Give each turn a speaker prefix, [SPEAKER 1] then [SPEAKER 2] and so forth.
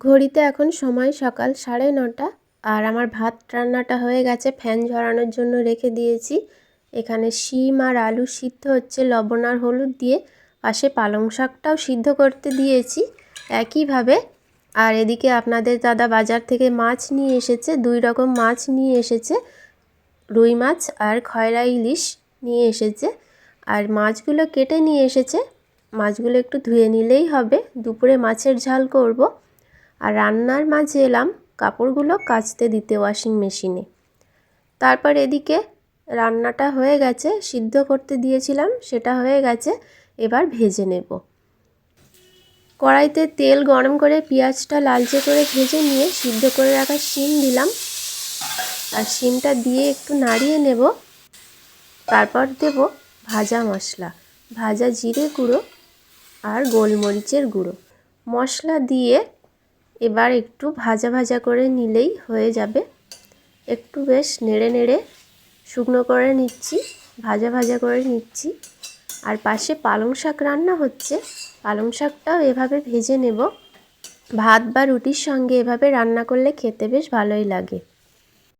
[SPEAKER 1] ঘড়িতে এখন সময় সকাল 9:30 আর আমার ভাত রান্নাটা হয়ে গেছে। ফ্যান ঝরানোর জন্য রেখে দিয়েছি। এখানে শিম আর আলু সিদ্ধ হচ্ছে লবণ আর হলুদ দিয়ে। পাশে পালং শাকটাও সিদ্ধ করতে দিয়েছি একইভাবে। আর এদিকে আপনাদের দাদা বাজার থেকে মাছ নিয়ে এসেছে, 2 রকম মাছ নিয়ে এসেছে, রুই মাছ আর খয়রা ইলিশ নিয়ে এসেছে। আর মাছগুলো কেটে নিয়ে এসেছে, মাছগুলো একটু ধুয়ে নিলেই হবে। দুপুরে মাছের ঝাল করব। আর রান্নার মাঝে এলাম কাপড়গুলো কাচতে দিতে ওয়াশিং মেশিনে। তারপর এদিকে রান্নাটা হয়ে গেছে, সিদ্ধ করতে দিয়েছিলাম সেটা হয়ে গেছে, এবার ভেজে নেব। কড়াইতে তেল গরম করে পেঁয়াজটা লালচে করে ভেজে নিয়ে সিদ্ধ করে রাখা শিম দিলাম। আর শিমটা দিয়ে একটু নাড়িয়ে নেব। তারপর দেব ভাজা মশলা, ভাজা জিরে গুঁড়ো আর গোলমরিচের গুঁড়ো। মশলা দিয়ে এবার একটু ভাজা ভাজা করে নিলেই হয়ে যাবে। একটু বেশ নেড়ে নেড়ে শুকনো করে নিচ্ছি, ভাজা ভাজা করে নিচ্ছি। আর পাশে পালং শাক রান্না হচ্ছে, পালং শাকটাও এভাবে ভেজে নেব। ভাত বা রুটির সঙ্গে এভাবে রান্না করলে খেতে বেশ ভালোই লাগে।